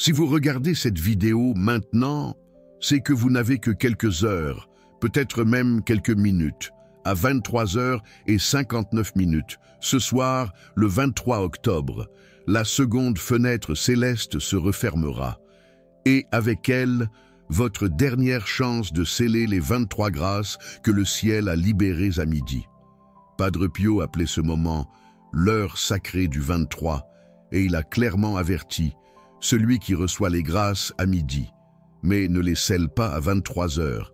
Si vous regardez cette vidéo maintenant, c'est que vous n'avez que quelques heures, peut-être même quelques minutes, à 23h59, ce soir, le 23 octobre, la seconde fenêtre céleste se refermera. Et avec elle, votre dernière chance de sceller les 23 grâces que le ciel a libérées à midi. Padre Pio appelait ce moment l'heure sacrée du 23, et il a clairement averti celui qui reçoit les grâces à midi, mais ne les scelle pas à 23 heures.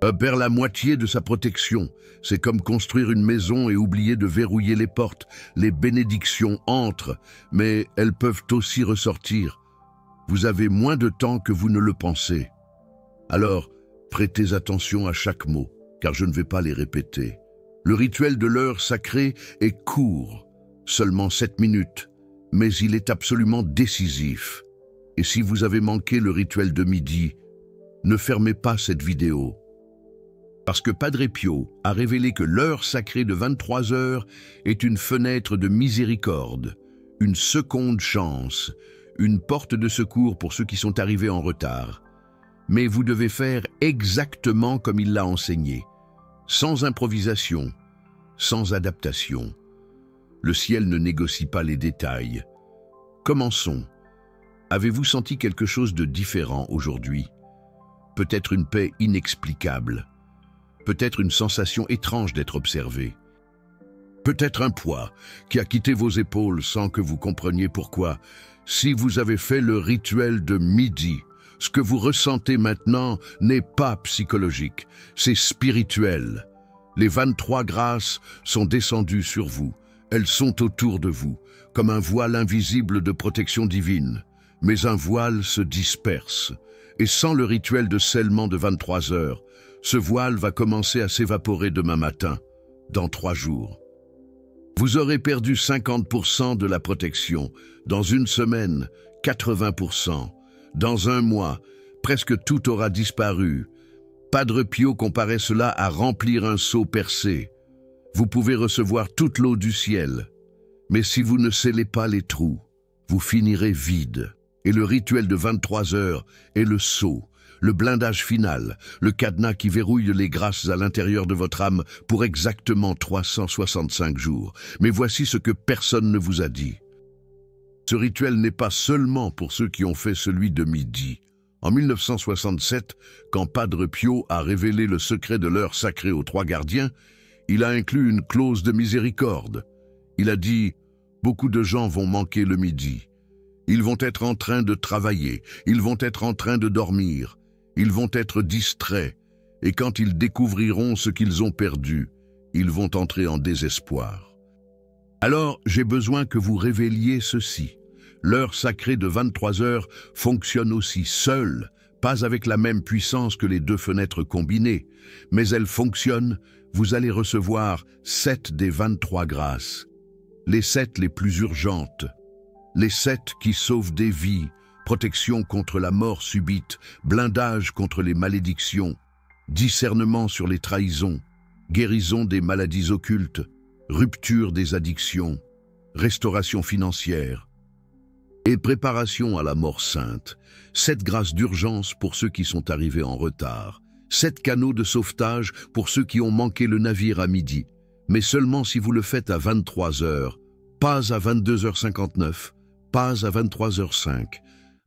Perd la moitié de sa protection. C'est comme construire une maison et oublier de verrouiller les portes. Les bénédictions entrent, mais elles peuvent aussi ressortir. Vous avez moins de temps que vous ne le pensez. Alors, prêtez attention à chaque mot, car je ne vais pas les répéter. Le rituel de l'heure sacrée est court, seulement 7 minutes, mais il est absolument décisif. Et si vous avez manqué le rituel de midi, ne fermez pas cette vidéo. Parce que Padre Pio a révélé que l'heure sacrée de 23 heures est une fenêtre de miséricorde, une seconde chance, une porte de secours pour ceux qui sont arrivés en retard. Mais vous devez faire exactement comme il l'a enseigné, sans improvisation, sans adaptation. Le ciel ne négocie pas les détails. Commençons. Avez-vous senti quelque chose de différent aujourd'hui? Peut-être une paix inexplicable. Peut-être une sensation étrange d'être observé. Peut-être un poids qui a quitté vos épaules sans que vous compreniez pourquoi. Si vous avez fait le rituel de midi, ce que vous ressentez maintenant n'est pas psychologique, c'est spirituel. Les 23 grâces sont descendues sur vous. Elles sont autour de vous, comme un voile invisible de protection divine. Mais un voile se disperse. Et sans le rituel de scellement de 23 heures, ce voile va commencer à s'évaporer demain matin, dans 3 jours. Vous aurez perdu 50% de la protection. Dans une semaine, 80%. Dans un mois, presque tout aura disparu. Padre Pio comparait cela à remplir un seau percé. Vous pouvez recevoir toute l'eau du ciel, mais si vous ne scellez pas les trous, vous finirez vide. Et le rituel de 23 heures est le sceau, le blindage final, le cadenas qui verrouille les grâces à l'intérieur de votre âme pour exactement 365 jours. Mais voici ce que personne ne vous a dit. Ce rituel n'est pas seulement pour ceux qui ont fait celui de midi. En 1967, quand Padre Pio a révélé le secret de l'heure sacrée aux 3 gardiens, il a inclus une clause de miséricorde. Il a dit « Beaucoup de gens vont manquer le midi. Ils vont être en train de travailler, ils vont être en train de dormir, ils vont être distraits, et quand ils découvriront ce qu'ils ont perdu, ils vont entrer en désespoir. Alors, j'ai besoin que vous révéliez ceci. L'heure sacrée de 23 heures fonctionne aussi seule, pas avec la même puissance que les 2 fenêtres combinées, mais elle fonctionne. Vous allez recevoir 7 des 23 grâces. Les 7 les plus urgentes. Les 7 qui sauvent des vies, protection contre la mort subite, blindage contre les malédictions, discernement sur les trahisons, guérison des maladies occultes, rupture des addictions, restauration financière et préparation à la mort sainte. 7 grâces d'urgence pour ceux qui sont arrivés en retard. 7 canaux de sauvetage pour ceux qui ont manqué le navire à midi, mais seulement si vous le faites à 23 heures, pas à 22h59, pas à 23h05,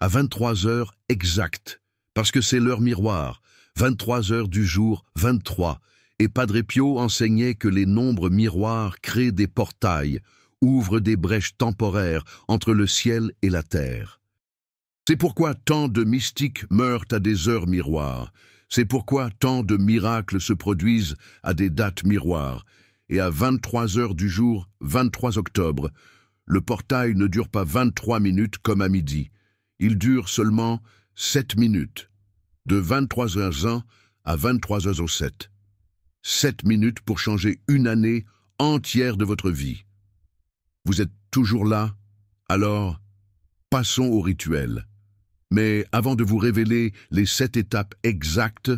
à 23 heures exactes, parce que c'est l'heure miroir, 23 heures du jour 23, et Padre Pio enseignait que les nombres miroirs créent des portails, ouvrent des brèches temporaires entre le ciel et la terre. C'est pourquoi tant de mystiques meurent à des heures miroirs. C'est pourquoi tant de miracles se produisent à des dates miroirs. Et à 23 heures du jour 23 octobre, le portail ne dure pas 23 minutes comme à midi. Il dure seulement 7 minutes, de 23h01 à 23h07. 7 minutes pour changer une année entière de votre vie. Vous êtes toujours là? Alors, passons au rituel. Mais avant de vous révéler les 7 étapes exactes,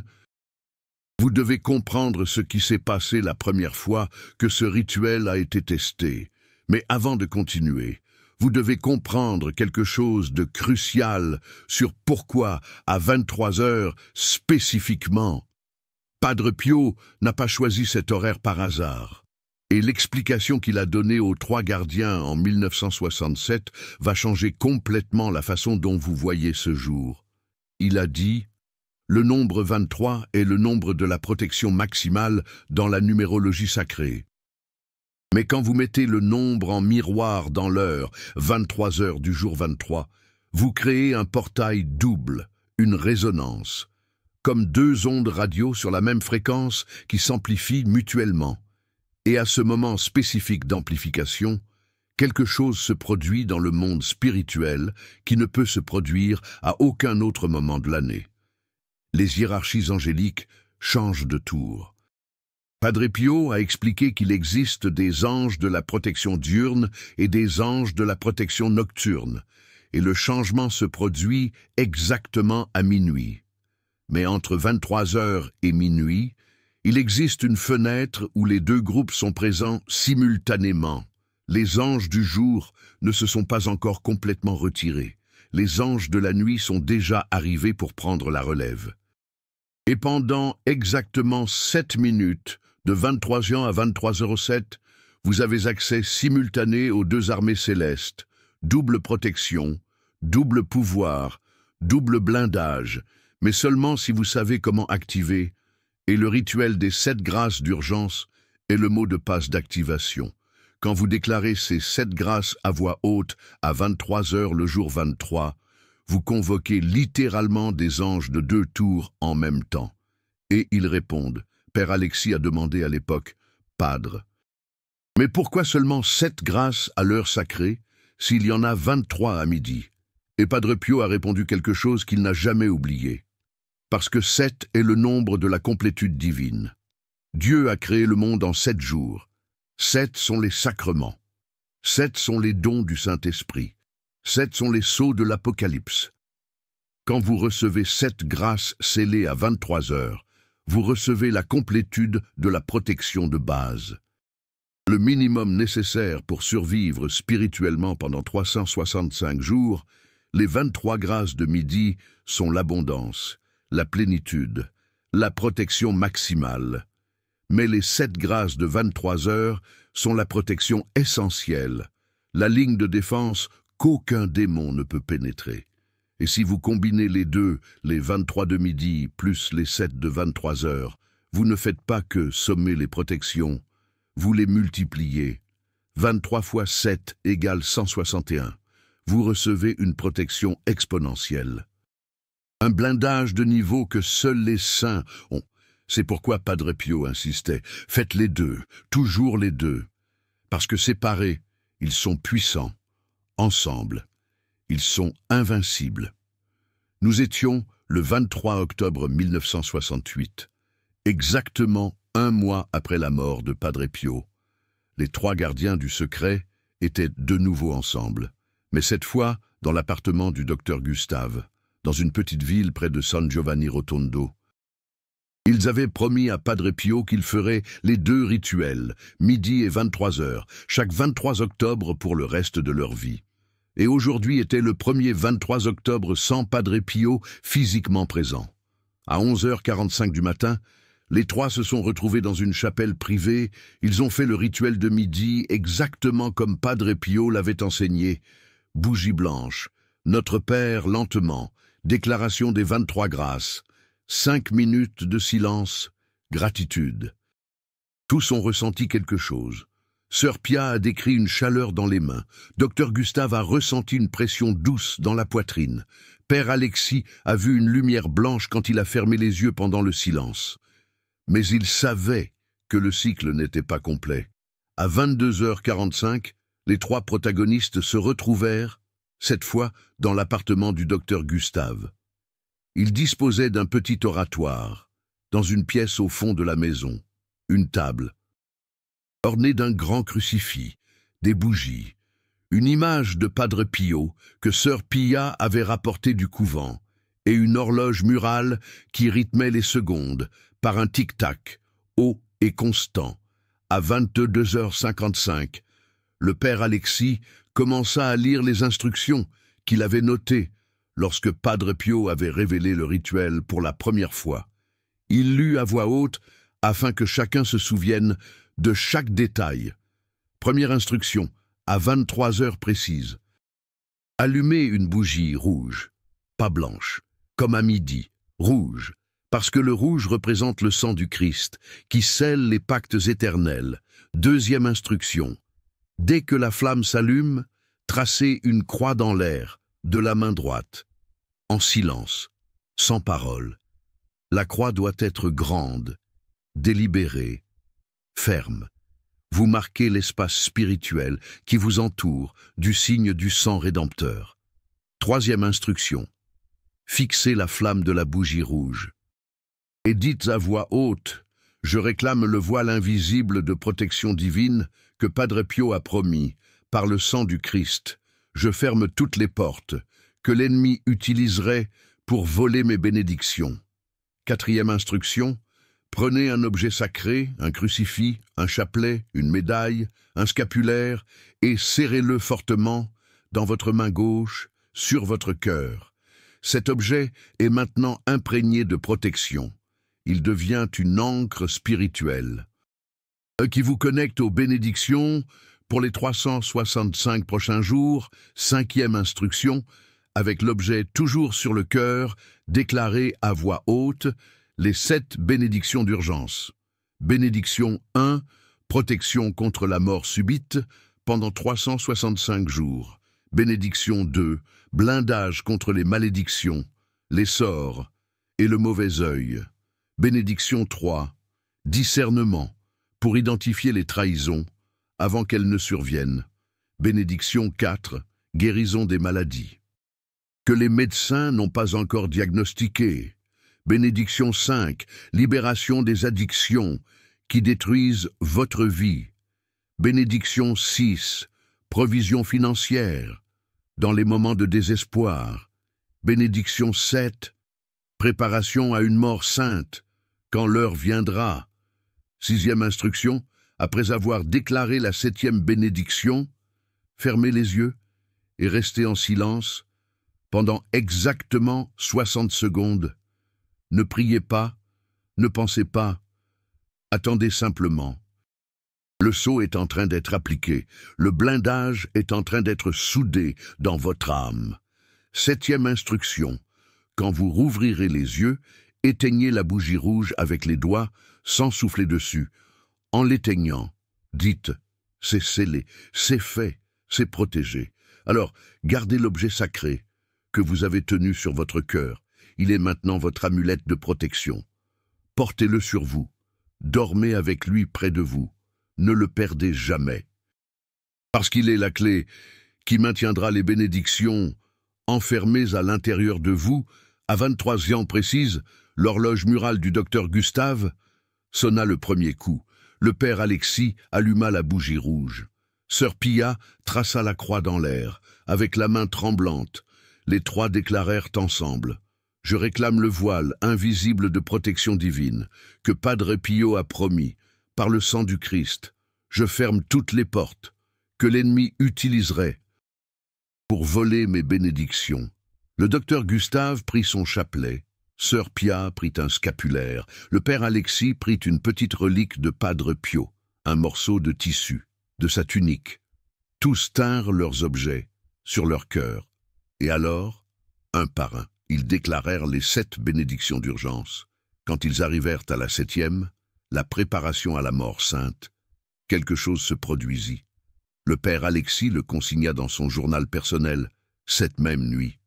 vous devez comprendre ce qui s'est passé la première fois que ce rituel a été testé. Mais avant de continuer, vous devez comprendre quelque chose de crucial sur pourquoi, à 23 heures spécifiquement. Padre Pio n'a pas choisi cet horaire par hasard. Et l'explication qu'il a donnée aux 3 gardiens en 1967 va changer complètement la façon dont vous voyez ce jour. Il a dit « Le nombre 23 est le nombre de la protection maximale dans la numérologie sacrée. Mais quand vous mettez le nombre en miroir dans l'heure, 23 heures du jour 23, vous créez un portail double, une résonance, comme 2 ondes radio sur la même fréquence qui s'amplifient mutuellement. Et à ce moment spécifique d'amplification, quelque chose se produit dans le monde spirituel qui ne peut se produire à aucun autre moment de l'année. Les hiérarchies angéliques changent de tour. Padre Pio a expliqué qu'il existe des anges de la protection diurne et des anges de la protection nocturne, et le changement se produit exactement à minuit. Mais entre 23 heures et minuit, il existe une fenêtre où les 2 groupes sont présents simultanément. Les anges du jour ne se sont pas encore complètement retirés. Les anges de la nuit sont déjà arrivés pour prendre la relève. Et pendant exactement 7 minutes, de 23h à 23h07, vous avez accès simultané aux 2 armées célestes, double protection, double pouvoir, double blindage, mais seulement si vous savez comment activer, et le rituel des 7 grâces d'urgence est le mot de passe d'activation. Quand vous déclarez ces 7 grâces à voix haute à 23 heures le jour 23, vous convoquez littéralement des anges de 2 tours en même temps. Et ils répondent. Père Alexis a demandé à l'époque, « Padre, mais pourquoi seulement 7 grâces à l'heure sacrée, s'il y en a 23 à midi ?» Et Padre Pio a répondu quelque chose qu'il n'a jamais oublié. Parce que 7 est le nombre de la complétude divine. Dieu a créé le monde en 7 jours. 7 sont les sacrements. 7 sont les dons du Saint-Esprit. 7 sont les sceaux de l'Apocalypse. Quand vous recevez 7 grâces scellées à 23 heures, vous recevez la complétude de la protection de base. Le minimum nécessaire pour survivre spirituellement pendant 365 jours, les 23 grâces de midi sont l'abondance, la plénitude, la protection maximale. Mais les 7 grâces de 23 heures sont la protection essentielle, la ligne de défense qu'aucun démon ne peut pénétrer. Et si vous combinez les 2, les 23 de midi plus les 7 de 23 heures, vous ne faites pas que sommer les protections, vous les multipliez. 23 fois 7 égale 161. Vous recevez une protection exponentielle. Un blindage de niveau que seuls les saints ont. C'est pourquoi Padre Pio insistait, faites les 2, toujours les 2. Parce que séparés, ils sont puissants. Ensemble, ils sont invincibles. Nous étions le 23 octobre 1968, exactement 1 mois après la mort de Padre Pio. Les 3 gardiens du secret étaient de nouveau ensemble, mais cette fois dans l'appartement du docteur Gustave, dans une petite ville près de San Giovanni Rotondo. Ils avaient promis à Padre Pio qu'ils feraient les 2 rituels, midi et 23 heures, chaque 23 octobre pour le reste de leur vie. Et aujourd'hui était le premier 23 octobre sans Padre Pio physiquement présent. À 11h45 du matin, les 3 se sont retrouvés dans une chapelle privée, ils ont fait le rituel de midi exactement comme Padre Pio l'avait enseigné. Bougie blanche, Notre Père lentement, déclaration des 23 grâces, 5 minutes de silence, gratitude. Tous ont ressenti quelque chose. Sœur Pia a décrit une chaleur dans les mains. Docteur Gustave a ressenti une pression douce dans la poitrine. Père Alexis a vu une lumière blanche quand il a fermé les yeux pendant le silence. Mais il savait que le cycle n'était pas complet. À 22h45, les 3 protagonistes se retrouvèrent, cette fois dans l'appartement du docteur Gustave. Ils disposaient d'un petit oratoire, dans une pièce au fond de la maison, une table, ornée d'un grand crucifix, des bougies, une image de Padre Pio que sœur Pia avait rapportée du couvent, et une horloge murale qui rythmait les secondes par un tic-tac, haut et constant. À 22h55, le père Alexis commença à lire les instructions qu'il avait notées lorsque Padre Pio avait révélé le rituel pour la première fois. Il lut à voix haute afin que chacun se souvienne de chaque détail. Première instruction, à 23 heures précises. Allumez une bougie rouge, pas blanche, comme à midi, rouge, parce que le rouge représente le sang du Christ, qui scelle les pactes éternels. Deuxième instruction, dès que la flamme s'allume, tracez une croix dans l'air, de la main droite, en silence, sans parole. La croix doit être grande, délibérée, ferme. Vous marquez l'espace spirituel qui vous entoure du signe du sang rédempteur. Troisième instruction, fixez la flamme de la bougie rouge. Et dites à voix haute, je réclame le voile invisible de protection divine que Padre Pio a promis, par le sang du Christ. Je ferme toutes les portes que l'ennemi utiliserait pour voler mes bénédictions. Quatrième instruction, prenez un objet sacré, un crucifix, un chapelet, une médaille, un scapulaire, et serrez-le fortement dans votre main gauche, sur votre cœur. Cet objet est maintenant imprégné de protection. Il devient une ancre spirituelle qui vous connecte aux bénédictions pour les 365 prochains jours. Cinquième instruction, avec l'objet toujours sur le cœur, déclarez à voix haute les 7 bénédictions d'urgence. Bénédiction 1, protection contre la mort subite pendant 365 jours. Bénédiction 2, blindage contre les malédictions, les sorts et le mauvais œil. Bénédiction 3, discernement pour identifier les trahisons avant qu'elles ne surviennent. Bénédiction 4, guérison des maladies que les médecins n'ont pas encore diagnostiquées. Bénédiction 5, libération des addictions qui détruisent votre vie. Bénédiction 6, provision financière dans les moments de désespoir. Bénédiction 7, préparation à une mort sainte quand l'heure viendra. Sixième instruction, après avoir déclaré la 7e bénédiction, fermez les yeux et restez en silence pendant exactement 60 secondes. Ne priez pas, ne pensez pas, attendez simplement. Le sceau est en train d'être appliqué, le blindage est en train d'être soudé dans votre âme. 7e instruction, quand vous rouvrirez les yeux, éteignez la bougie rouge avec les doigts sans souffler dessus. En l'éteignant, dites « c'est scellé, c'est fait, c'est protégé ». Alors, gardez l'objet sacré que vous avez tenu sur votre cœur. Il est maintenant votre amulette de protection. Portez-le sur vous. Dormez avec lui près de vous. Ne le perdez jamais. Parce qu'il est la clé qui maintiendra les bénédictions enfermées à l'intérieur de vous, à 23 ans précises, l'horloge murale du docteur Gustave sonna le premier coup. Le père Alexis alluma la bougie rouge. Sœur Pia traça la croix dans l'air, avec la main tremblante. Les 3 déclarèrent ensemble. Je réclame le voile invisible de protection divine que Padre Pio a promis, par le sang du Christ. Je ferme toutes les portes que l'ennemi utiliserait pour voler mes bénédictions. Le docteur Gustave prit son chapelet, Sœur Pia prit un scapulaire, le père Alexis prit une petite relique de Padre Pio, un morceau de tissu, de sa tunique. Tous tinrent leurs objets sur leur cœur, et alors, un par un, ils déclarèrent les 7 bénédictions d'urgence. Quand ils arrivèrent à la 7e, la préparation à la mort sainte, quelque chose se produisit. Le père Alexis le consigna dans son journal personnel, cette même nuit.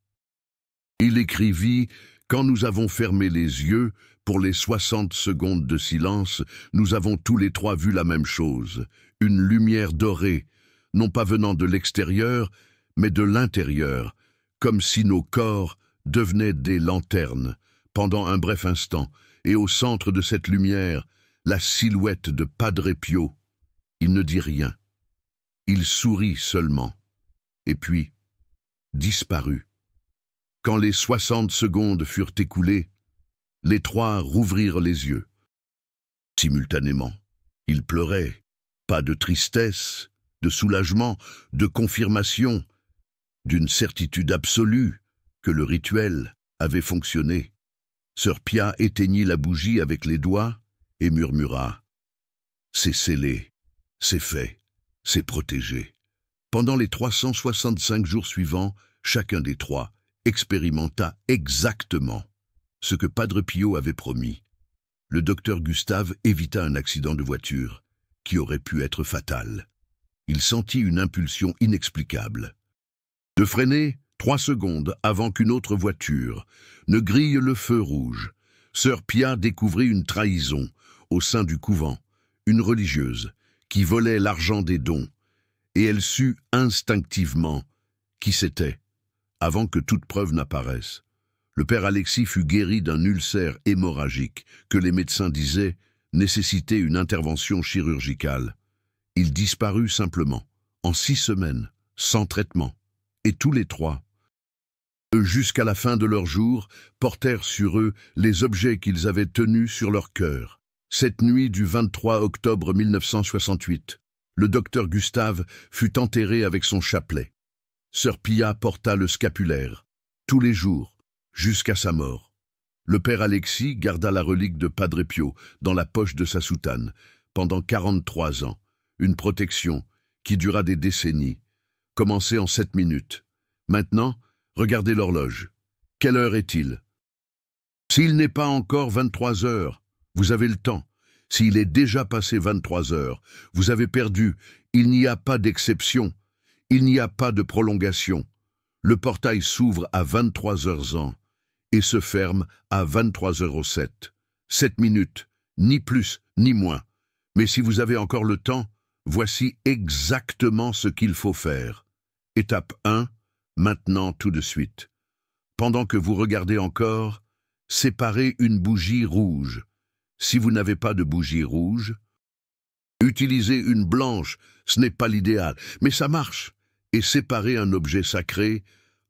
Il écrivit « Quand nous avons fermé les yeux, pour les 60 secondes de silence, nous avons tous les 3 vu la même chose, une lumière dorée, non pas venant de l'extérieur, mais de l'intérieur, comme si nos corps devenaient des lanternes pendant un bref instant, et au centre de cette lumière, la silhouette de Padre Pio. Il ne dit rien. Il sourit seulement, et puis disparut. Quand les 60 secondes furent écoulées, les 3 rouvrirent les yeux. Simultanément, ils pleuraient, pas de tristesse, de soulagement, de confirmation, d'une certitude absolue que le rituel avait fonctionné. Sœur Pia éteignit la bougie avec les doigts et murmura « C'est scellé, c'est fait, c'est protégé ». Pendant les 365 jours suivants, chacun des trois expérimenta exactement ce que Padre Pio avait promis. Le docteur Gustave évita un accident de voiture qui aurait pu être fatal. Il sentit une impulsion inexplicable de freiner 3 secondes avant qu'une autre voiture ne grille le feu rouge. Sœur Pia découvrit une trahison au sein du couvent, une religieuse qui volait l'argent des dons, et elle sut instinctivement qui c'était, avant que toute preuve n'apparaisse. Le père Alexis fut guéri d'un ulcère hémorragique que les médecins disaient nécessitait une intervention chirurgicale. Il disparut simplement, en 6 semaines, sans traitement, et tous les trois, jusqu'à la fin de leur jour, portèrent sur eux les objets qu'ils avaient tenus sur leur cœur. Cette nuit du 23 octobre 1968, le docteur Gustave fut enterré avec son chapelet. Sœur Pia porta le scapulaire, tous les jours, jusqu'à sa mort. Le père Alexis garda la relique de Padre Pio dans la poche de sa soutane pendant 43 ans, une protection qui dura des décennies, commencée en 7 minutes. Maintenant, regardez l'horloge. Quelle heure est-il? S'il n'est pas encore 23 heures, vous avez le temps. S'il est déjà passé 23 heures, vous avez perdu. Il n'y a pas d'exception. Il n'y a pas de prolongation. Le portail s'ouvre à 23h et se ferme à 23h07. 7 minutes, ni plus ni moins. Mais si vous avez encore le temps, voici exactement ce qu'il faut faire. Étape 1, maintenant tout de suite. Pendant que vous regardez encore, séparez une bougie rouge. Si vous n'avez pas de bougie rouge, utilisez une blanche, ce n'est pas l'idéal, mais ça marche. Et séparez un objet sacré,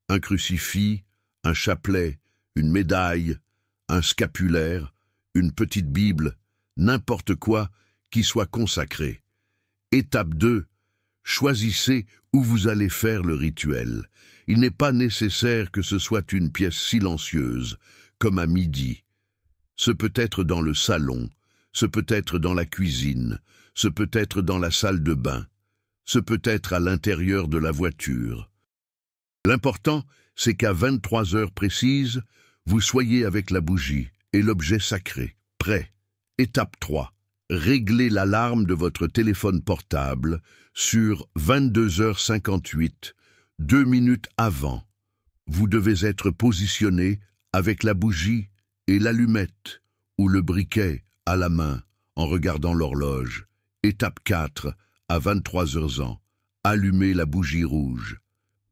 un crucifix, un chapelet, une médaille, un scapulaire, une petite Bible, n'importe quoi qui soit consacré. Étape 2. Choisissez où vous allez faire le rituel. Il n'est pas nécessaire que ce soit une pièce silencieuse, comme à midi. Ce peut être dans le salon, ce peut être dans la cuisine, ce peut être dans la salle de bain, ce peut être à l'intérieur de la voiture. L'important, c'est qu'à 23 heures précises, vous soyez avec la bougie et l'objet sacré, prêt. Étape 3. Réglez l'alarme de votre téléphone portable sur 22h58, 2 minutes avant. Vous devez être positionné avec la bougie et l'allumette ou le briquet à la main en regardant l'horloge. Étape 4. À 23h, allumez la bougie rouge.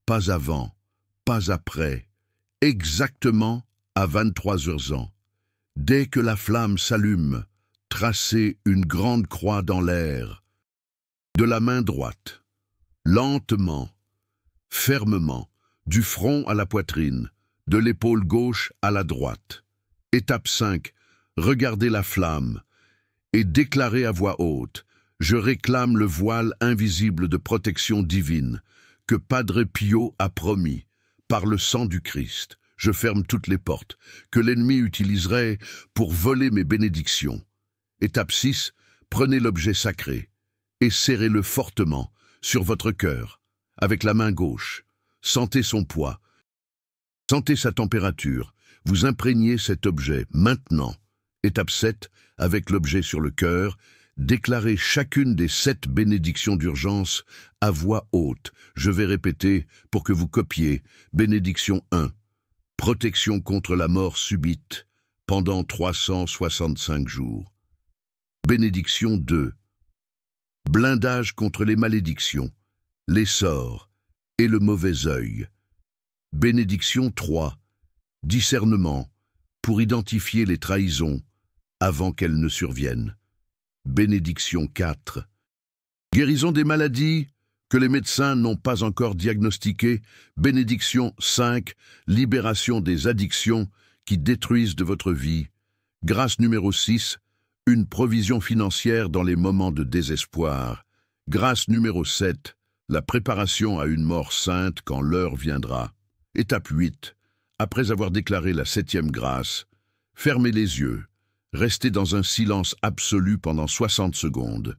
Pas avant, pas après, exactement à 23h. Dès que la flamme s'allume, tracez une grande croix dans l'air. De la main droite, lentement, fermement, du front à la poitrine, de l'épaule gauche à la droite. Étape 5. Regardez la flamme et déclarez à voix haute: je réclame le voile invisible de protection divine que Padre Pio a promis par le sang du Christ. Je ferme toutes les portes que l'ennemi utiliserait pour voler mes bénédictions. Étape 6. Prenez l'objet sacré et serrez-le fortement sur votre cœur avec la main gauche. Sentez son poids, sentez sa température. Vous imprégnez cet objet maintenant. Étape 7. Avec l'objet sur le cœur, déclarez chacune des 7 bénédictions d'urgence à voix haute. Je vais répéter pour que vous copiez. Bénédiction 1. Protection contre la mort subite pendant 365 jours. Bénédiction 2. Blindage contre les malédictions, les sorts et le mauvais œil. Bénédiction 3. Discernement pour identifier les trahisons avant qu'elles ne surviennent. Bénédiction 4. Guérison des maladies que les médecins n'ont pas encore diagnostiquées. Bénédiction 5. Libération des addictions qui détruisent de votre vie. Grâce numéro 6. Une provision financière dans les moments de désespoir. Grâce numéro 7, la préparation à une mort sainte quand l'heure viendra. Étape 8. Après avoir déclaré la 7e grâce, fermez les yeux. Restez dans un silence absolu pendant 60 secondes.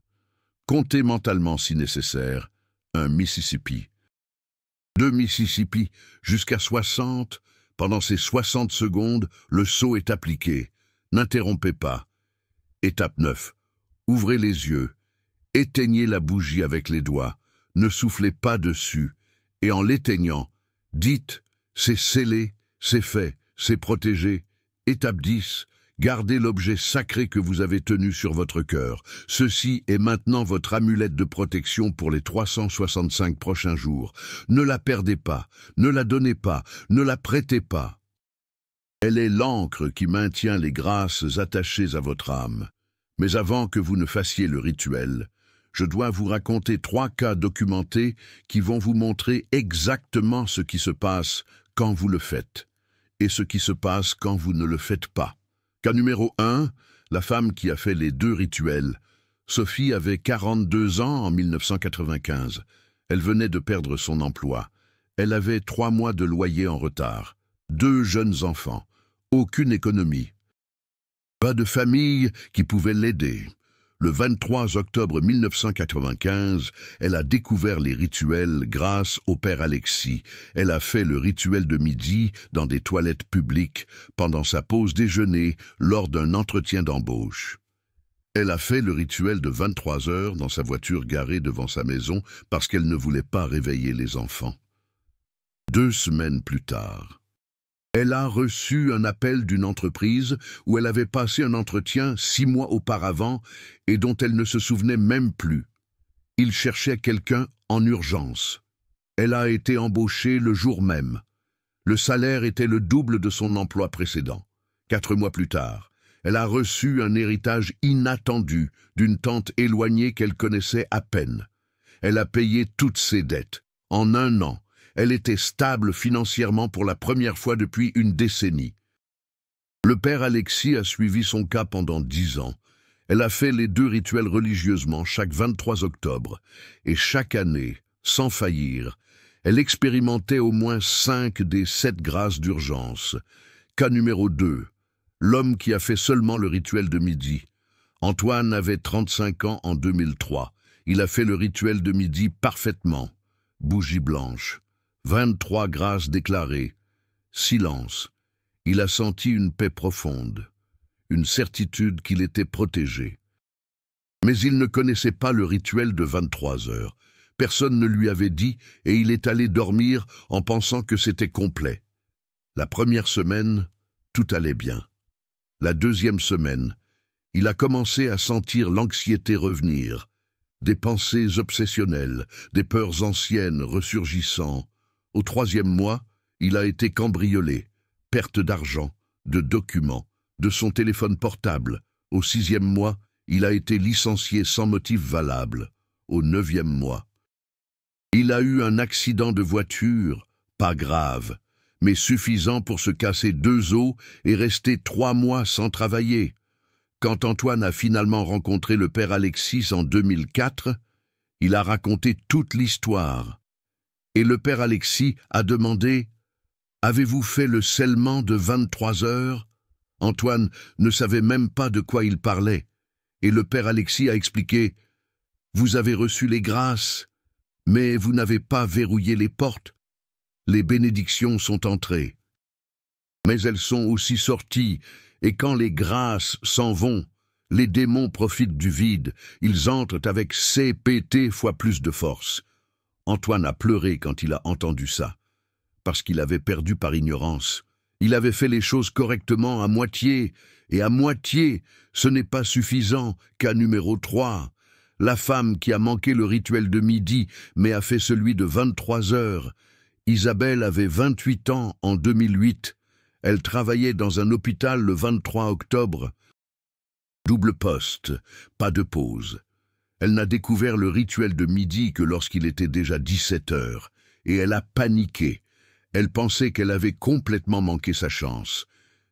Comptez mentalement si nécessaire. 1 Mississippi. 2 Mississippi, jusqu'à 60. Pendant ces 60 secondes, le sceau est appliqué. N'interrompez pas. Étape 9. Ouvrez les yeux. Éteignez la bougie avec les doigts. Ne soufflez pas dessus. Et en l'éteignant, dites « c'est scellé, c'est fait, c'est protégé ». Étape 10. Gardez l'objet sacré que vous avez tenu sur votre cœur. Ceci est maintenant votre amulette de protection pour les 365 prochains jours. Ne la perdez pas, ne la donnez pas, ne la prêtez pas. Elle est l'encre qui maintient les grâces attachées à votre âme. Mais avant que vous ne fassiez le rituel, je dois vous raconter 3 cas documentés qui vont vous montrer exactement ce qui se passe quand vous le faites et ce qui se passe quand vous ne le faites pas. Cas numéro 1, la femme qui a fait les 2 rituels. Sophie avait 42 ans en 1995. Elle venait de perdre son emploi. Elle avait 3 mois de loyer en retard. 2 jeunes enfants. Aucune économie. Pas de famille qui pouvait l'aider. Le 23 octobre 1995, elle a découvert les rituels grâce au père Alexis. Elle a fait le rituel de midi dans des toilettes publiques pendant sa pause déjeuner lors d'un entretien d'embauche. Elle a fait le rituel de 23 heures dans sa voiture garée devant sa maison parce qu'elle ne voulait pas réveiller les enfants. 2 semaines plus tard, elle a reçu un appel d'une entreprise où elle avait passé un entretien 6 mois auparavant et dont elle ne se souvenait même plus. Il cherchait quelqu'un en urgence. Elle a été embauchée le jour même. Le salaire était le double de son emploi précédent. 4 mois plus tard, elle a reçu un héritage inattendu d'une tante éloignée qu'elle connaissait à peine. Elle a payé toutes ses dettes. En 1 an, elle était stable financièrement pour la première fois depuis une décennie. Le père Alexis a suivi son cas pendant 10 ans. Elle a fait les 2 rituels religieusement chaque 23 octobre. Et chaque année, sans faillir, elle expérimentait au moins 5 des 7 grâces d'urgence. Cas numéro 2. L'homme qui a fait seulement le rituel de midi. Antoine avait 35 ans en 2003. Il a fait le rituel de midi parfaitement. Bougie blanche. 23 grâces déclarées. Silence. Il a senti une paix profonde, une certitude qu'il était protégé. Mais il ne connaissait pas le rituel de 23 heures. Personne ne lui avait dit et il est allé dormir en pensant que c'était complet. La première semaine, tout allait bien. La 2e semaine, il a commencé à sentir l'anxiété revenir, des pensées obsessionnelles, des peurs anciennes ressurgissant. Au 3e mois, il a été cambriolé, perte d'argent, de documents, de son téléphone portable. Au 6e mois, il a été licencié sans motif valable. Au 9e mois, il a eu un accident de voiture, pas grave, mais suffisant pour se casser 2 os et rester 3 mois sans travailler. Quand Antoine a finalement rencontré le père Alexis en 2004, il a raconté toute l'histoire. Et le père Alexis a demandé « Avez-vous fait le scellement de 23 heures ?» Antoine ne savait même pas de quoi il parlait. Et le père Alexis a expliqué « Vous avez reçu les grâces, mais vous n'avez pas verrouillé les portes. Les bénédictions sont entrées. Mais elles sont aussi sorties, et quand les grâces s'en vont, les démons profitent du vide, ils entrent avec CPT fois plus de force. » Antoine a pleuré quand il a entendu ça, parce qu'il avait perdu par ignorance. Il avait fait les choses correctement à moitié, et à moitié, ce n'est pas suffisant. Cas numéro 3. La femme qui a manqué le rituel de midi, mais a fait celui de 23 heures. Isabelle avait 28 ans en 2008. Elle travaillait dans un hôpital le 23 octobre. Double poste, pas de pause. Elle n'a découvert le rituel de midi que lorsqu'il était déjà 17 heures, et elle a paniqué. Elle pensait qu'elle avait complètement manqué sa chance.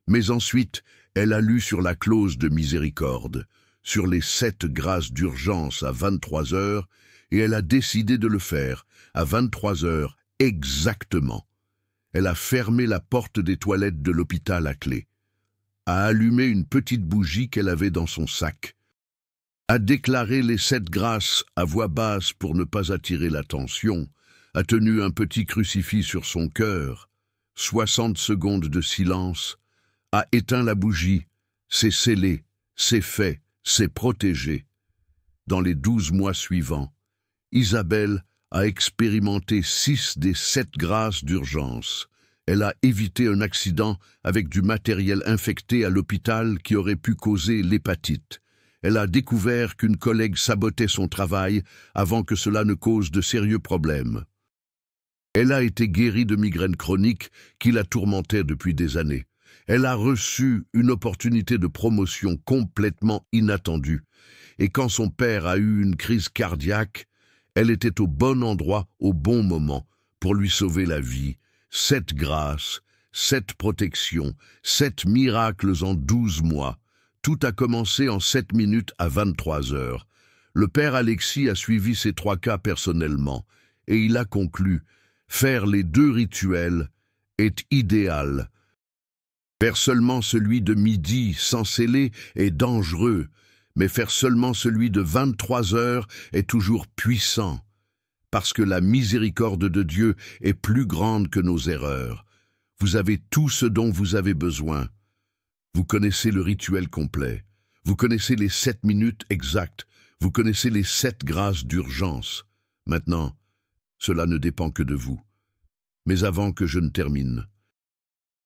Mais ensuite, elle a lu sur la clause de miséricorde, sur les 7 grâces d'urgence à 23 heures, et elle a décidé de le faire, à 23 heures exactement. Elle a fermé la porte des toilettes de l'hôpital à clé, a allumé une petite bougie qu'elle avait dans son sac, a déclaré les 7 grâces à voix basse pour ne pas attirer l'attention, a tenu un petit crucifix sur son cœur, 60 secondes de silence, a éteint la bougie, c'est scellé, c'est fait, c'est protégé. Dans les 12 mois suivants, Isabelle a expérimenté 6 des 7 grâces d'urgence. Elle a évité un accident avec du matériel infecté à l'hôpital qui aurait pu causer l'hépatite. Elle a découvert qu'une collègue sabotait son travail avant que cela ne cause de sérieux problèmes. Elle a été guérie de migraines chroniques qui la tourmentaient depuis des années. Elle a reçu une opportunité de promotion complètement inattendue. Et quand son père a eu une crise cardiaque, elle était au bon endroit, au bon moment, pour lui sauver la vie. 7 grâces, 7 protections, 7 miracles en 12 mois. Tout a commencé en 7 minutes à 23 heures. Le père Alexis a suivi ces 3 cas personnellement, et il a conclu « Faire les 2 rituels est idéal ». Faire seulement celui de midi sans sceller est dangereux, mais faire seulement celui de 23 heures est toujours puissant, parce que la miséricorde de Dieu est plus grande que nos erreurs. Vous avez tout ce dont vous avez besoin. Vous connaissez le rituel complet. Vous connaissez les 7 minutes exactes. Vous connaissez les 7 grâces d'urgence. Maintenant, cela ne dépend que de vous. Mais avant que je ne termine,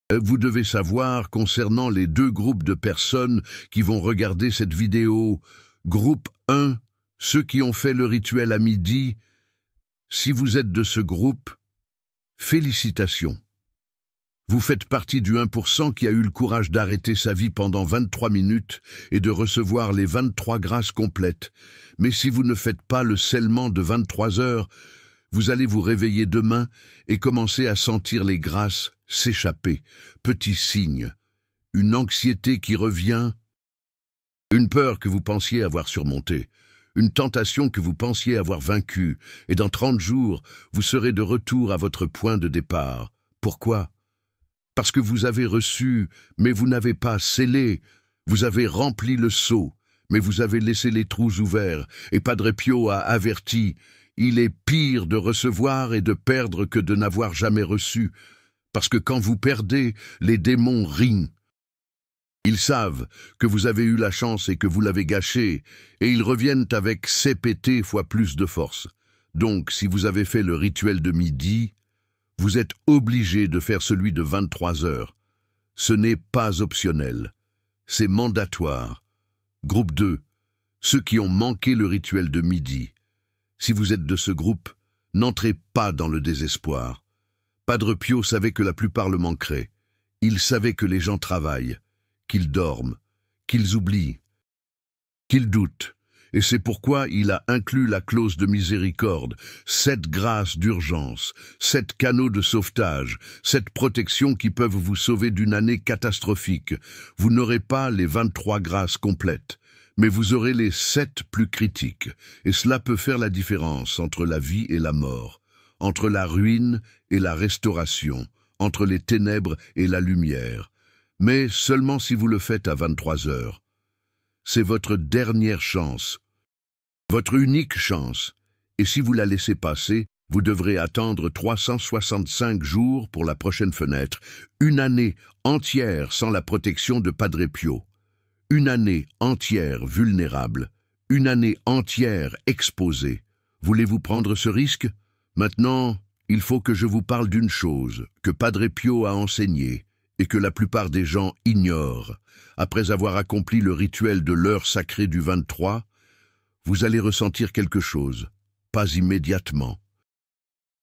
vous devez savoir concernant les 2 groupes de personnes qui vont regarder cette vidéo. Groupe 1, ceux qui ont fait le rituel à midi. Si vous êtes de ce groupe, félicitations. Vous faites partie du 1% qui a eu le courage d'arrêter sa vie pendant 23 minutes et de recevoir les 23 grâces complètes. Mais si vous ne faites pas le scellement de 23 heures, vous allez vous réveiller demain et commencer à sentir les grâces s'échapper. Petit signe, une anxiété qui revient, une peur que vous pensiez avoir surmontée, une tentation que vous pensiez avoir vaincue, et dans 30 jours, vous serez de retour à votre point de départ. Pourquoi ? Parce que vous avez reçu, mais vous n'avez pas scellé. Vous avez rempli le seau, mais vous avez laissé les trous ouverts, et Padre Pio a averti. Il est pire de recevoir et de perdre que de n'avoir jamais reçu, parce que quand vous perdez, les démons rient. Ils savent que vous avez eu la chance et que vous l'avez gâché, et ils reviennent avec CPT fois plus de force. Donc, si vous avez fait le rituel de midi, vous êtes obligé de faire celui de 23 heures. Ce n'est pas optionnel, c'est mandatoire. Groupe 2, ceux qui ont manqué le rituel de midi. Si vous êtes de ce groupe, n'entrez pas dans le désespoir. Padre Pio savait que la plupart le manqueraient. Il savait que les gens travaillent, qu'ils dorment, qu'ils oublient, qu'ils doutent. Et c'est pourquoi il a inclus la clause de miséricorde, 7 grâces d'urgence, 7 canaux de sauvetage, 7 protections qui peuvent vous sauver d'une année catastrophique. Vous n'aurez pas les 23 grâces complètes, mais vous aurez les 7 plus critiques. Et cela peut faire la différence entre la vie et la mort, entre la ruine et la restauration, entre les ténèbres et la lumière. Mais seulement si vous le faites à 23 heures. C'est votre dernière chance, votre unique chance, et si vous la laissez passer, vous devrez attendre 365 jours pour la prochaine fenêtre, une année entière sans la protection de Padre Pio, une année entière vulnérable, une année entière exposée. Voulez-vous prendre ce risque? Maintenant, il faut que je vous parle d'une chose que Padre Pio a enseignée et que la plupart des gens ignorent. Après avoir accompli le rituel de l'heure sacrée du 23, vous allez ressentir quelque chose, pas immédiatement.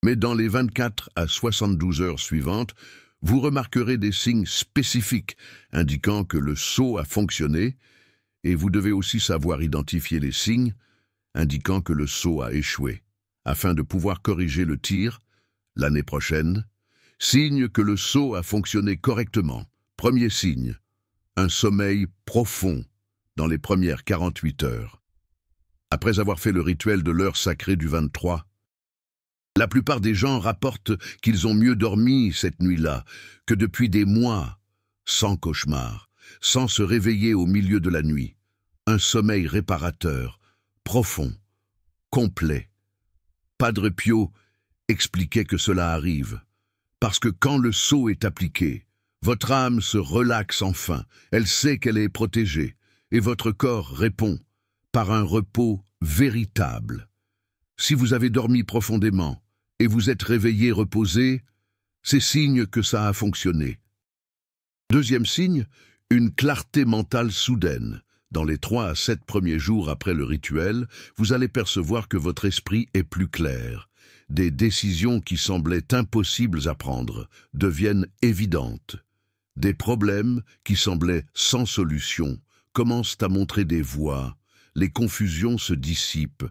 Mais dans les 24 à 72 heures suivantes, vous remarquerez des signes spécifiques indiquant que le sceau a fonctionné, et vous devez aussi savoir identifier les signes indiquant que le sceau a échoué, afin de pouvoir corriger le tir l'année prochaine. Signe que le sceau a fonctionné correctement. Premier signe, un sommeil profond dans les premières 48 heures. après avoir fait le rituel de l'heure sacrée du 23. La plupart des gens rapportent qu'ils ont mieux dormi cette nuit-là que depuis des mois, sans cauchemar, sans se réveiller au milieu de la nuit. Un sommeil réparateur, profond, complet. Padre Pio expliquait que cela arrive, parce que quand le sceau est appliqué, votre âme se relaxe enfin, elle sait qu'elle est protégée, et votre corps répond par un repos véritable. Si vous avez dormi profondément et vous êtes réveillé reposé, c'est signe que ça a fonctionné. Deuxième signe, une clarté mentale soudaine. Dans les 3 à 7 premiers jours après le rituel, vous allez percevoir que votre esprit est plus clair. Des décisions qui semblaient impossibles à prendre deviennent évidentes. Des problèmes qui semblaient sans solution commencent à montrer des voies. Les confusions se dissipent.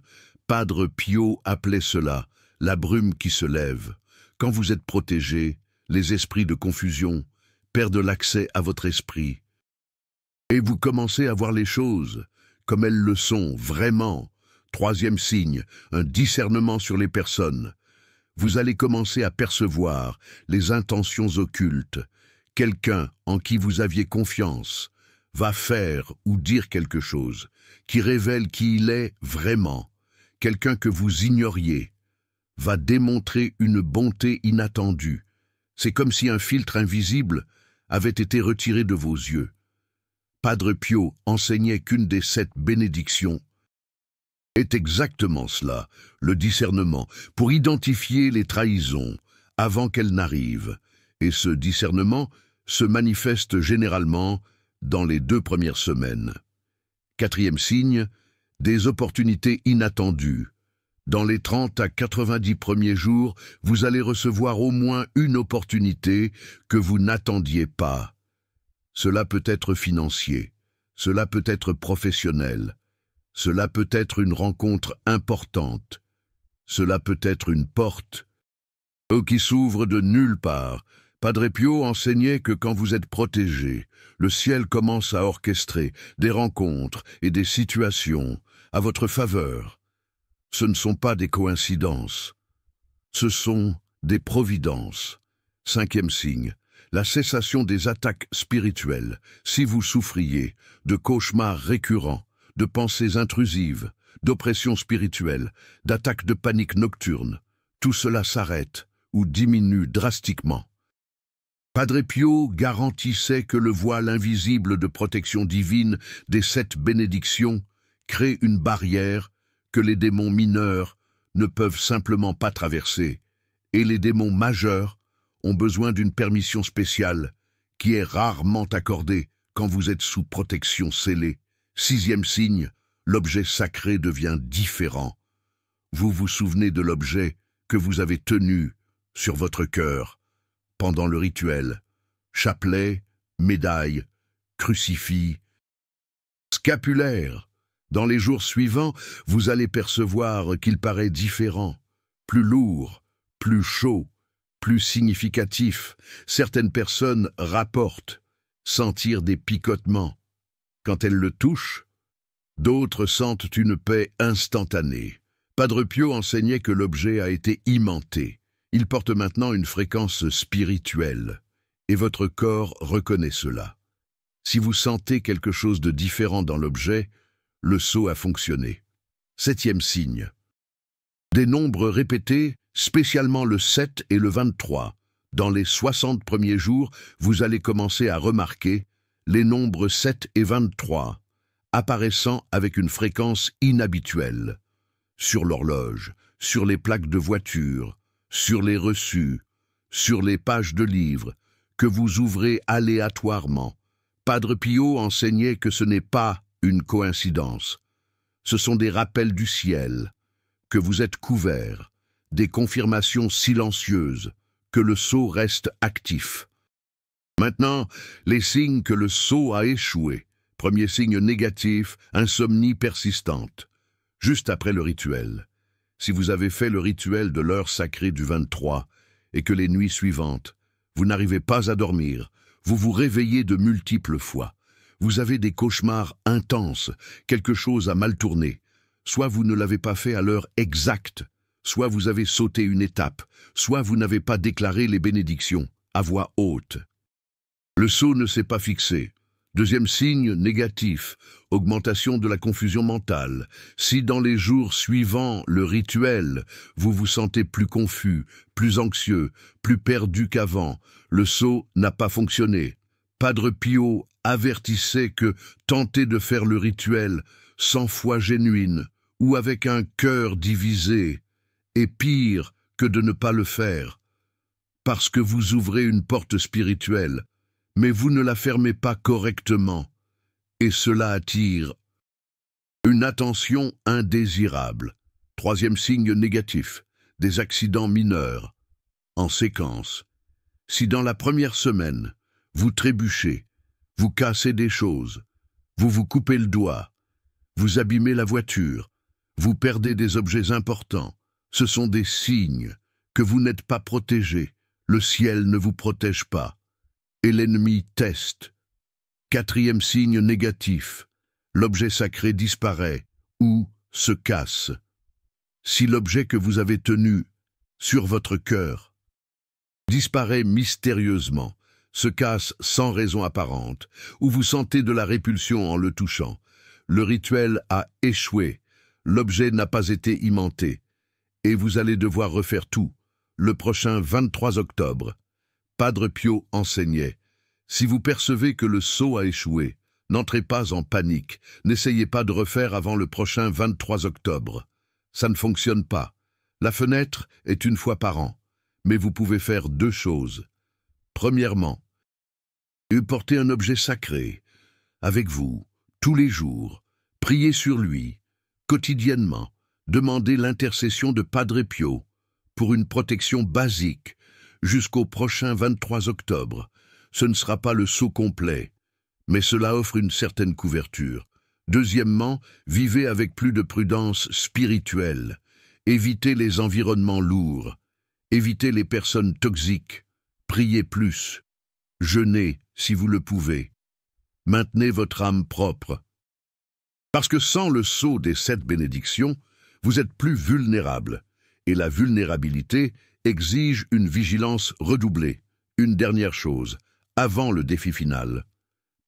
Padre Pio appelait cela la brume qui se lève. Quand vous êtes protégé, les esprits de confusion perdent l'accès à votre esprit. Et vous commencez à voir les choses comme elles le sont vraiment. Troisième signe, un discernement sur les personnes. Vous allez commencer à percevoir les intentions occultes. Quelqu'un en qui vous aviez confiance va faire ou dire quelque chose qui révèle qui il est vraiment. Quelqu'un que vous ignoriez va démontrer une bonté inattendue. C'est comme si un filtre invisible avait été retiré de vos yeux. Padre Pio enseignait qu'une des 7 bénédictions est exactement cela, le discernement, pour identifier les trahisons avant qu'elles n'arrivent. Et ce discernement se manifeste généralement dans les 2 premières semaines. Quatrième signe, des opportunités inattendues. Dans les 30 à 90 premiers jours, vous allez recevoir au moins une opportunité que vous n'attendiez pas. Cela peut être financier, cela peut être professionnel, cela peut être une rencontre importante, cela peut être une porte qui s'ouvre de nulle part. Padre Pio enseignait que quand vous êtes protégé, le ciel commence à orchestrer des rencontres et des situations à votre faveur. Ce ne sont pas des coïncidences, ce sont des providences. Cinquième signe, la cessation des attaques spirituelles. Si vous souffriez de cauchemars récurrents, de pensées intrusives, d'oppression spirituelle, d'attaques de panique nocturne, tout cela s'arrête ou diminue drastiquement. Padre Pio garantissait que le voile invisible de protection divine des 7 bénédictions crée une barrière que les démons mineurs ne peuvent simplement pas traverser, et les démons majeurs ont besoin d'une permission spéciale qui est rarement accordée quand vous êtes sous protection scellée. Sixième signe, l'objet sacré devient différent. Vous vous souvenez de l'objet que vous avez tenu sur votre cœur pendant le rituel. Chapelet, médaille, crucifix, scapulaire. Dans les jours suivants, vous allez percevoir qu'il paraît différent, plus lourd, plus chaud, plus significatif. Certaines personnes rapportent sentir des picotements. Quand elles le touchent, d'autres sentent une paix instantanée. Padre Pio enseignait que l'objet a été aimanté. Il porte maintenant une fréquence spirituelle, et votre corps reconnaît cela. Si vous sentez quelque chose de différent dans l'objet, le sceau a fonctionné. Septième signe. Des nombres répétés, spécialement le 7 et le 23. Dans les 60 premiers jours, vous allez commencer à remarquer les nombres 7 et 23 apparaissant avec une fréquence inhabituelle. Sur l'horloge, sur les plaques de voiture, sur les reçus, sur les pages de livres, que vous ouvrez aléatoirement. Padre Pio enseignait que ce n'est pas une coïncidence. Ce sont des rappels du ciel, que vous êtes couverts, des confirmations silencieuses, que le sceau reste actif. Maintenant, les signes que le sceau a échoué. Premier signe négatif, insomnie persistante. Juste après le rituel. Si vous avez fait le rituel de l'heure sacrée du 23 et que les nuits suivantes, vous n'arrivez pas à dormir, vous vous réveillez de multiples fois. Vous avez des cauchemars intenses, quelque chose a mal tourné. soit vous ne l'avez pas fait à l'heure exacte, soit vous avez sauté une étape, soit vous n'avez pas déclaré les bénédictions à voix haute. Le sceau ne s'est pas fixé. Deuxième signe négatif, augmentation de la confusion mentale. Si dans les jours suivant le rituel, vous vous sentez plus confus, plus anxieux, plus perdu qu'avant, le sceau n'a pas fonctionné. Padre Pio avertissait que tenter de faire le rituel sans foi génuine ou avec un cœur divisé est pire que de ne pas le faire, parce que vous ouvrez une porte spirituelle, mais vous ne la fermez pas correctement, et cela attire une attention indésirable. Troisième signe négatif, des accidents mineurs, en séquence. Si dans la première semaine, vous trébuchez, vous cassez des choses, vous vous coupez le doigt, vous abîmez la voiture, vous perdez des objets importants, ce sont des signes que vous n'êtes pas protégé, le ciel ne vous protège pas. Et l'ennemi teste. Quatrième signe négatif, l'objet sacré disparaît ou se casse. Si l'objet que vous avez tenu sur votre cœur disparaît mystérieusement, se casse sans raison apparente, ou vous sentez de la répulsion en le touchant, le rituel a échoué, l'objet n'a pas été imanté, et vous allez devoir refaire tout, le prochain 23 octobre. Padre Pio enseignait, si vous percevez que le sceau a échoué, n'entrez pas en panique, n'essayez pas de refaire avant le prochain 23 octobre. Ça ne fonctionne pas. La fenêtre est une fois par an, mais vous pouvez faire deux choses. Premièrement, portez un objet sacré avec vous, tous les jours, priez sur lui, quotidiennement, demandez l'intercession de Padre Pio pour une protection basique jusqu'au prochain 23 octobre. Ce ne sera pas le sceau complet, mais cela offre une certaine couverture. Deuxièmement, vivez avec plus de prudence spirituelle. Évitez les environnements lourds. Évitez les personnes toxiques. Priez plus. Jeûnez si vous le pouvez. Maintenez votre âme propre. Parce que sans le sceau des 7 bénédictions, vous êtes plus vulnérable. Et la vulnérabilité exige une vigilance redoublée. Une dernière chose, avant le défi final.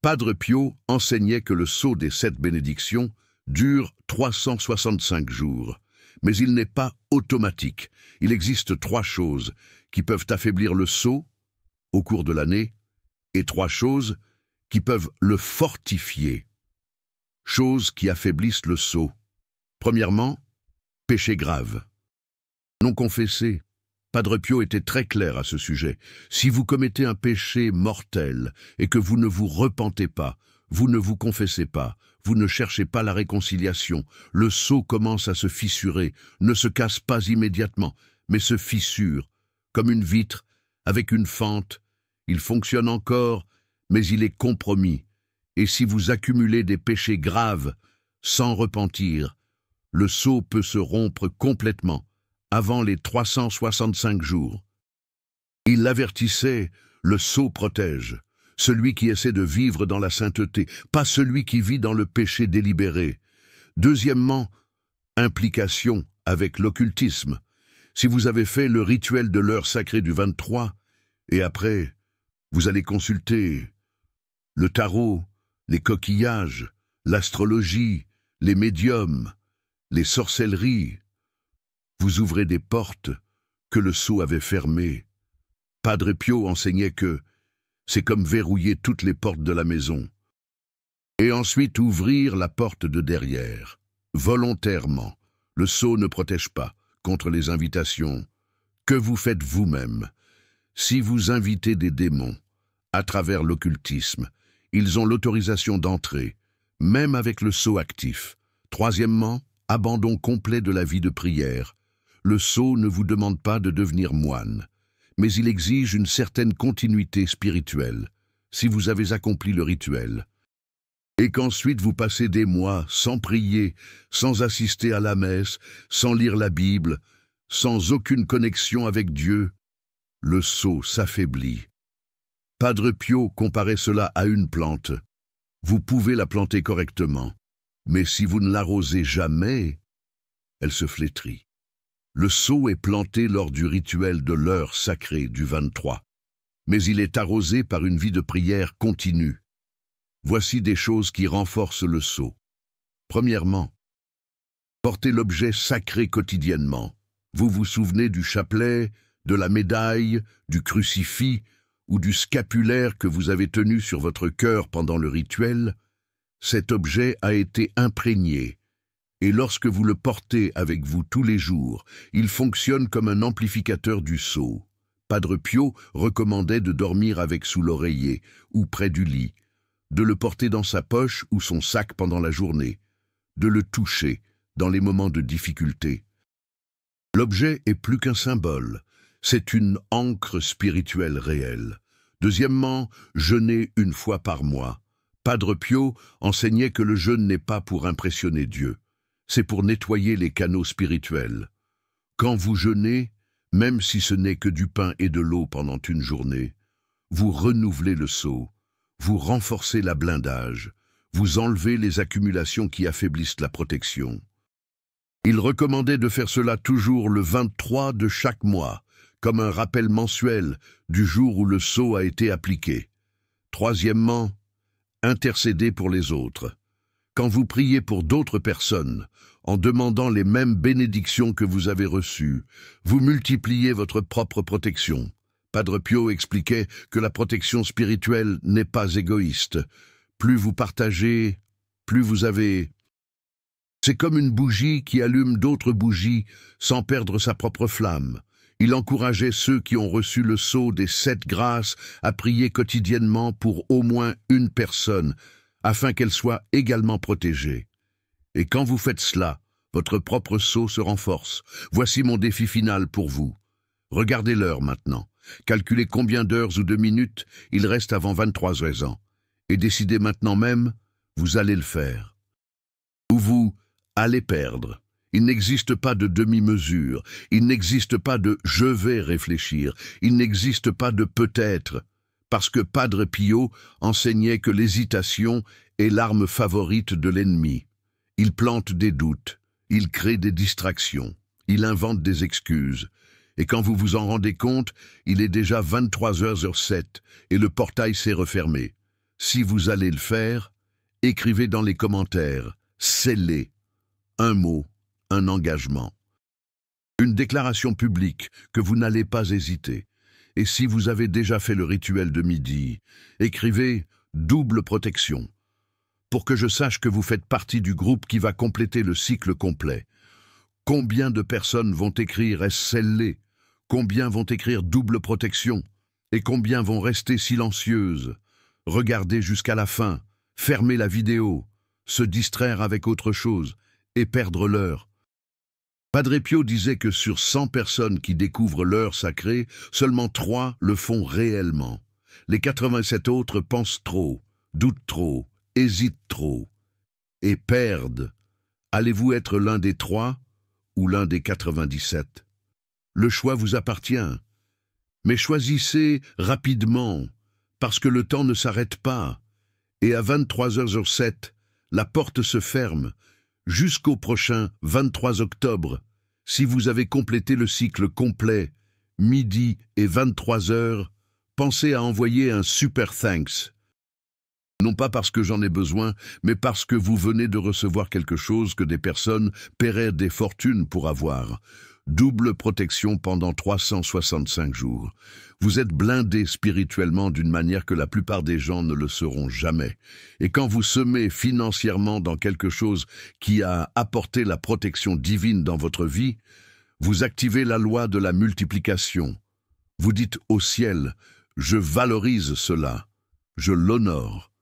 Padre Pio enseignait que le sceau des 7 bénédictions dure 365 jours. Mais il n'est pas automatique. Il existe 3 choses qui peuvent affaiblir le sceau au cours de l'année et 3 choses qui peuvent le fortifier. Choses qui affaiblissent le sceau. Premièrement, péché grave. Non confessé. Padre Pio était très clair à ce sujet. Si vous commettez un péché mortel et que vous ne vous repentez pas, vous ne vous confessez pas, vous ne cherchez pas la réconciliation, le sceau commence à se fissurer, ne se casse pas immédiatement, mais se fissure, comme une vitre, avec une fente. Il fonctionne encore, mais il est compromis. Et si vous accumulez des péchés graves, sans repentir, le sceau peut se rompre complètement, avant les 365 jours. Il l'avertissait, le sceau protège, celui qui essaie de vivre dans la sainteté, pas celui qui vit dans le péché délibéré. Deuxièmement, implication avec l'occultisme. Si vous avez fait le rituel de l'heure sacrée du 23, et après, vous allez consulter le tarot, les coquillages, l'astrologie, les médiums, les sorcelleries, vous ouvrez des portes que le sceau avait fermées. Padre Pio enseignait que c'est comme verrouiller toutes les portes de la maison. Et ensuite ouvrir la porte de derrière, volontairement. Le sceau ne protège pas contre les invitations que vous faites vous-même. Si vous invitez des démons à travers l'occultisme, ils ont l'autorisation d'entrer, même avec le sceau actif. Troisièmement, abandon complet de la vie de prière. Le sceau ne vous demande pas de devenir moine, mais il exige une certaine continuité spirituelle, si vous avez accompli le rituel. Et qu'ensuite vous passez des mois sans prier, sans assister à la messe, sans lire la Bible, sans aucune connexion avec Dieu, le sceau s'affaiblit. Padre Pio comparait cela à une plante. Vous pouvez la planter correctement, mais si vous ne l'arrosez jamais, elle se flétrit. Le sceau est planté lors du rituel de l'heure sacrée du 23, mais il est arrosé par une vie de prière continue. Voici des choses qui renforcent le sceau. Premièrement, portez l'objet sacré quotidiennement. Vous vous souvenez du chapelet, de la médaille, du crucifix ou du scapulaire que vous avez tenu sur votre cœur pendant le rituel? Cet objet a été imprégné, et lorsque vous le portez avec vous tous les jours, il fonctionne comme un amplificateur du sceau. Padre Pio recommandait de dormir avec sous l'oreiller ou près du lit, de le porter dans sa poche ou son sac pendant la journée, de le toucher dans les moments de difficulté. L'objet est plus qu'un symbole, c'est une ancre spirituelle réelle. Deuxièmement, jeûner une fois par mois. Padre Pio enseignait que le jeûne n'est pas pour impressionner Dieu, c'est pour nettoyer les canaux spirituels. Quand vous jeûnez, même si ce n'est que du pain et de l'eau pendant une journée, vous renouvelez le sceau, vous renforcez la blindage, vous enlevez les accumulations qui affaiblissent la protection. Il recommandait de faire cela toujours le 23 de chaque mois, comme un rappel mensuel du jour où le sceau a été appliqué. Troisièmement, intercédez pour les autres. Quand vous priez pour d'autres personnes, en demandant les mêmes bénédictions que vous avez reçues, vous multipliez votre propre protection. Padre Pio expliquait que la protection spirituelle n'est pas égoïste. Plus vous partagez, plus vous avez... C'est comme une bougie qui allume d'autres bougies sans perdre sa propre flamme. Il encourageait ceux qui ont reçu le sceau des 7 grâces à prier quotidiennement pour au moins une personne, afin qu'elle soit également protégée. Et quand vous faites cela, votre propre sceau se renforce. Voici mon défi final pour vous. Regardez l'heure maintenant. Calculez combien d'heures ou de minutes il reste avant 23 ans. Et décidez maintenant même, vous allez le faire. Ou vous allez perdre. Il n'existe pas de demi-mesure, il n'existe pas de « je vais réfléchir », il n'existe pas de « peut-être », parce que Padre Pio enseignait que l'hésitation est l'arme favorite de l'ennemi. Il plante des doutes, il crée des distractions, il invente des excuses. Et quand vous vous en rendez compte, il est déjà 23h07 et le portail s'est refermé. Si vous allez le faire, écrivez dans les commentaires « scellé », un mot, un engagement. Une déclaration publique que vous n'allez pas hésiter. Et si vous avez déjà fait le rituel de midi, écrivez « double protection » pour que je sache que vous faites partie du groupe qui va compléter le cycle complet. Combien de personnes vont écrire « est scellé » ? Combien vont écrire « double protection » ? Et combien vont rester silencieuses ? Regarder jusqu'à la fin, fermer la vidéo, se distraire avec autre chose et perdre l'heure. Padre Pio disait que sur 100 personnes qui découvrent l'heure sacrée, seulement 3 le font réellement. Les 87 autres pensent trop, doutent trop, hésitent trop et perdent. Allez-vous être l'un des 3 ou l'un des 97? Le choix vous appartient. Mais choisissez rapidement, parce que le temps ne s'arrête pas. Et à 23h07, la porte se ferme. Jusqu'au prochain 23 octobre, si vous avez complété le cycle complet, midi et 23h, pensez à envoyer un super thanks. Non pas parce que j'en ai besoin, mais parce que vous venez de recevoir quelque chose que des personnes paieraient des fortunes pour avoir. Double protection pendant 365 jours. Vous êtes blindé spirituellement d'une manière que la plupart des gens ne le seront jamais. Et quand vous semez financièrement dans quelque chose qui a apporté la protection divine dans votre vie, vous activez la loi de la multiplication. Vous dites au ciel, je valorise cela, je l'honore.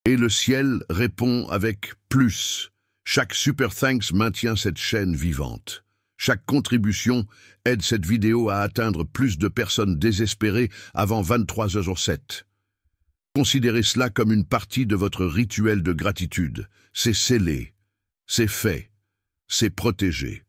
Et le ciel répond avec plus. Chaque super thanks maintient cette chaîne vivante. Chaque contribution aide cette vidéo à atteindre plus de personnes désespérées avant 23h07. Considérez cela comme une partie de votre rituel de gratitude. C'est scellé, c'est fait, c'est protégé.